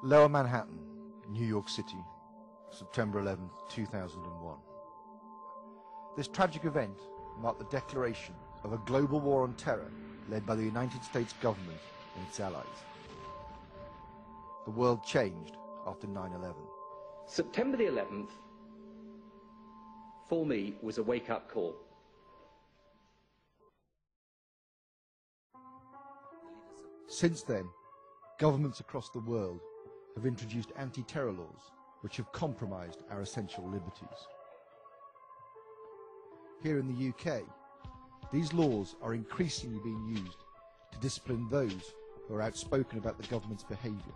Lower Manhattan, New York City, September 11, 2001. This tragic event marked the declaration of a global war on terror led by the United States government and its allies. The world changed after 9/11. September the 11th, for me, was a wake-up call. Since then, governments across the world have introduced anti-terror laws which have compromised our essential liberties. Here in the UK, these laws are increasingly being used to discipline those who are outspoken about the government's behaviour.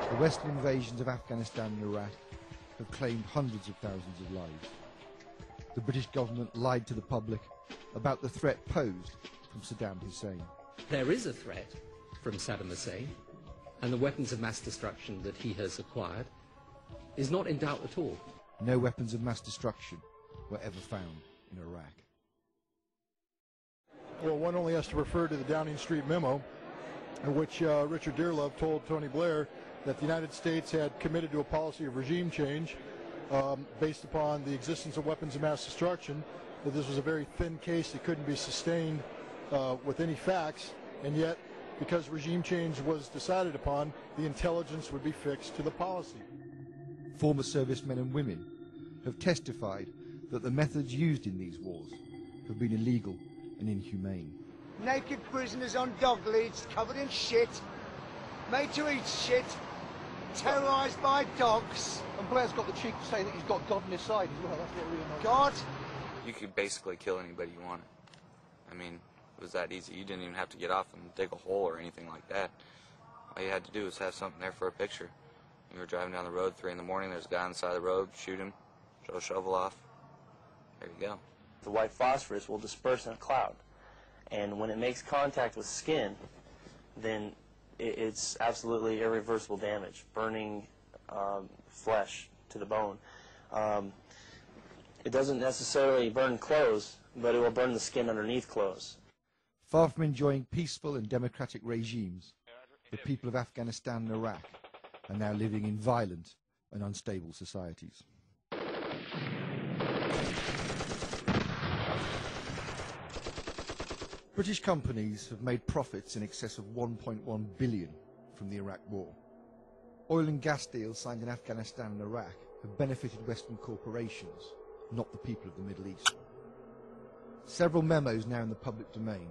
The Western invasions of Afghanistan and Iraq have claimed hundreds of thousands of lives. The British government lied to the public about the threat posed from Saddam Hussein. There is a threat from Saddam Hussein, and the weapons of mass destruction that he has acquired is not in doubt at all. No weapons of mass destruction were ever found in Iraq. Well, one only has to refer to the Downing Street memo in which Richard Dearlove told Tony Blair that the United States had committed to a policy of regime change based upon the existence of weapons of mass destruction, that this was a very thin case that couldn't be sustained with any facts, and yet because regime change was decided upon, the intelligence would be fixed to the policy. Former servicemen and women have testified that the methods used in these wars have been illegal and inhumane. Naked prisoners on dog leads, covered in shit, made to eat shit, terrorised by dogs. And Blair's got the cheek to say that he's got God on his side as well. That's what really annoys me. God? You could basically kill anybody you wanted. I mean, it was that easy. You didn't even have to get off and dig a hole or anything like that. All you had to do was have something there for a picture. You were driving down the road, 3 in the morning, there's a guy on the side of the road, shoot him, throw a shovel off. There you go. The white phosphorus will disperse in a cloud. And when it makes contact with skin, then it's absolutely irreversible damage, burning flesh to the bone. It doesn't necessarily burn clothes, but it will burn the skin underneath clothes. Far from enjoying peaceful and democratic regimes, the people of Afghanistan and Iraq are now living in violent and unstable societies. British companies have made profits in excess of 1.1 billion from the Iraq War. Oil and gas deals signed in Afghanistan and Iraq have benefited Western corporations, not the people of the Middle East. Several memos now in the public domain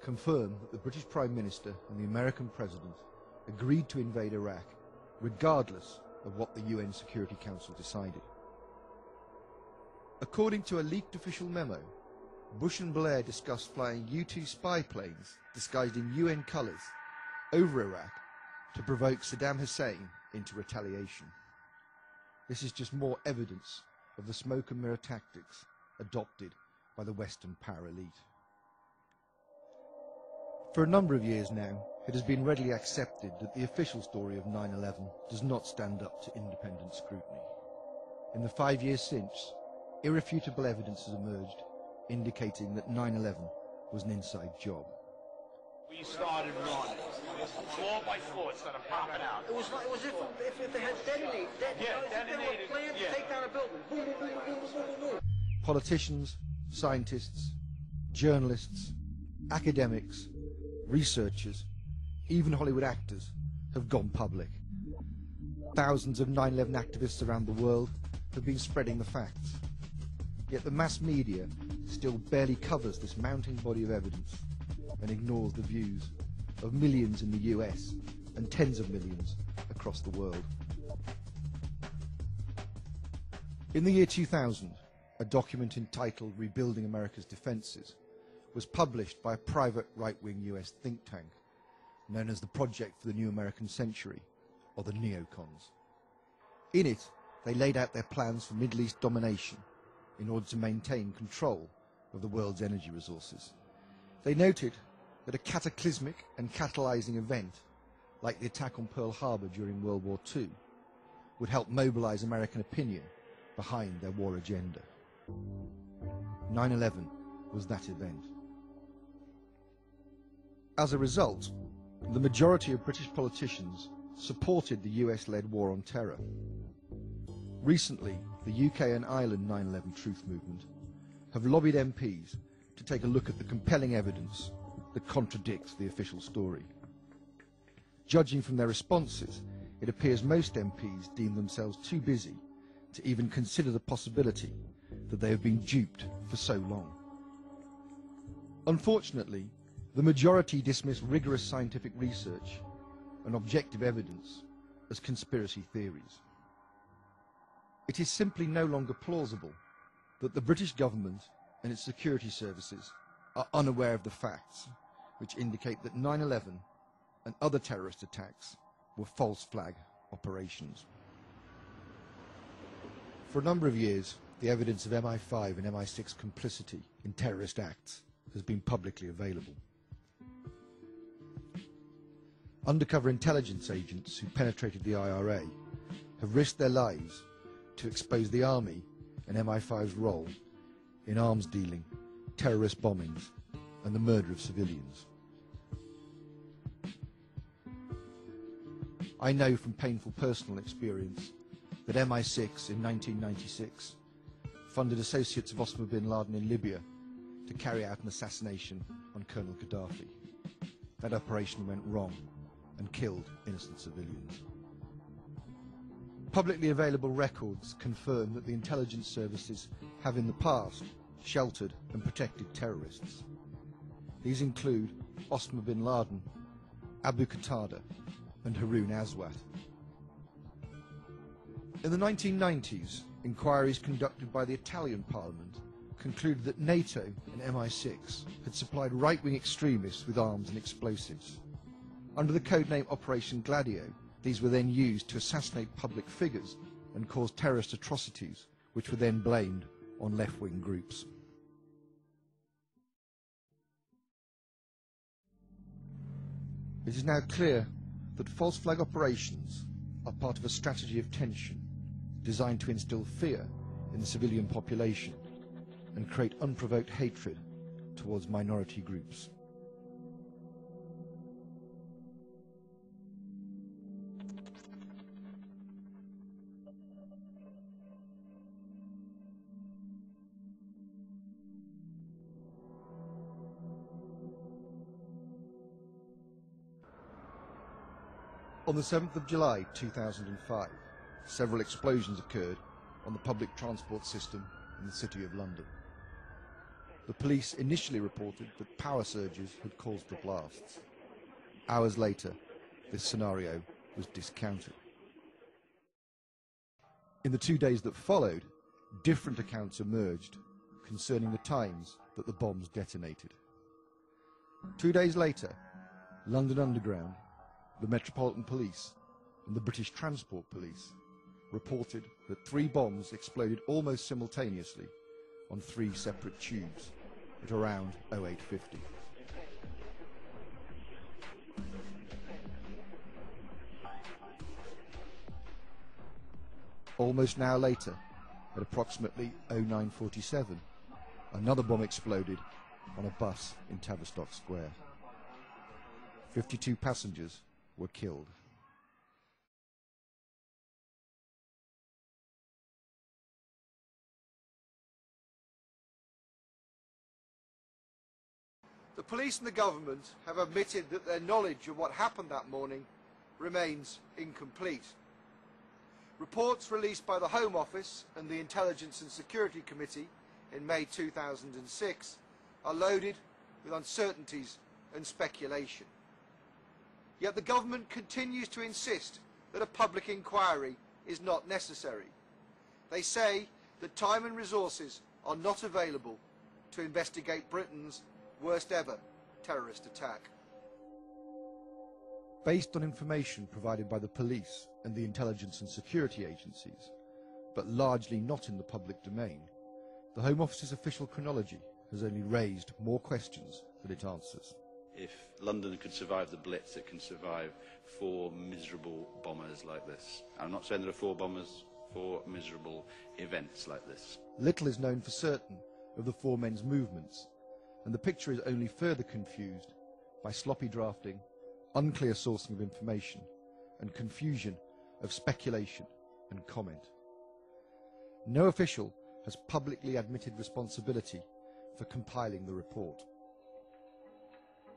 confirm that the British Prime Minister and the American President agreed to invade Iraq regardless of what the UN Security Council decided. According to a leaked official memo, Bush and Blair discussed flying U-2 spy planes disguised in UN colours over Iraq to provoke Saddam Hussein into retaliation. This is just more evidence of the smoke and mirror tactics adopted by the Western power elite. For a number of years now, it has been readily accepted that the official story of 9/11 does not stand up to independent scrutiny. In the 5 years since, irrefutable evidence has emerged indicating that 9/11 was an inside job. We started running. Floor by floor, it started popping out. It was like, it was if they had detonated. Detonated. Planned to take down a building. Boom, boom, boom, boom, boom, boom, boom. Politicians, scientists, journalists, academics, researchers, even Hollywood actors have gone public. Thousands of 9/11 activists around the world have been spreading the facts. Yet the mass media still barely covers this mounting body of evidence and ignores the views of millions in the US and tens of millions across the world. In the year 2000, a document entitled Rebuilding America's Defenses was published by a private right-wing US think tank known as the Project for the New American Century, or the neocons. In it, they laid out their plans for Middle East domination in order to maintain control of the world's energy resources. They noted that a cataclysmic and catalyzing event, like the attack on Pearl Harbor during World War II, would help mobilize American opinion behind their war agenda. 9/11 was that event. As a result, the majority of British politicians supported the US-led war on terror. Recently, the UK and Ireland 9/11 Truth Movement have lobbied MPs to take a look at the compelling evidence that contradicts the official story. Judging from their responses, it appears most MPs deem themselves too busy to even consider the possibility that they have been duped for so long. Unfortunately, the majority dismiss rigorous scientific research and objective evidence as conspiracy theories. It is simply no longer plausible that the British government and its security services are unaware of the facts which indicate that 9/11 and other terrorist attacks were false flag operations. For a number of years, the evidence of MI5 and MI6 complicity in terrorist acts has been publicly available. Undercover intelligence agents who penetrated the IRA have risked their lives to expose the army and MI5's role in arms dealing, terrorist bombings, and the murder of civilians. I know from painful personal experience that MI6 in 1996 funded associates of Osama bin Laden in Libya to carry out an assassination on Colonel Gaddafi. That operation went wrong and killed innocent civilians. Publicly available records confirm that the intelligence services have in the past sheltered and protected terrorists. These include Osama bin Laden, Abu Qatada, and Haroun Aswad. In the 1990s, inquiries conducted by the Italian Parliament concluded that NATO and MI6 had supplied right-wing extremists with arms and explosives. Under the codename Operation Gladio, these were then used to assassinate public figures and cause terrorist atrocities, which were then blamed on left-wing groups. It is now clear that false flag operations are part of a strategy of tension designed to instill fear in the civilian population and create unprovoked hatred towards minority groups. On the 7th of July 2005, several explosions occurred on the public transport system in the City of London. The police initially reported that power surges had caused the blasts. Hours later, this scenario was discounted. In the 2 days that followed, different accounts emerged concerning the times that the bombs detonated. 2 days later, London Underground, the Metropolitan Police and the British Transport Police reported that 3 bombs exploded almost simultaneously on 3 separate tubes at around 0850. Almost an hour later, at approximately 0947, another bomb exploded on a bus in Tavistock Square. 52 passengers were killed. The police and the government have admitted that their knowledge of what happened that morning remains incomplete. Reports released by the Home Office and the Intelligence and Security Committee in May 2006 are loaded with uncertainties and speculation. Yet the government continues to insist that a public inquiry is not necessary. They say that time and resources are not available to investigate Britain's worst ever terrorist attack. Based on information provided by the police and the intelligence and security agencies, but largely not in the public domain, the Home Office's official chronology has only raised more questions than it answers. If London could survive the Blitz, it can survive 4 miserable bombers like this. I'm not saying there are 4 bombers, 4 miserable events like this. Little is known for certain of the 4 men's movements and the picture is only further confused by sloppy drafting, unclear sourcing of information, and confusion of speculation and comment. No official has publicly admitted responsibility for compiling the report.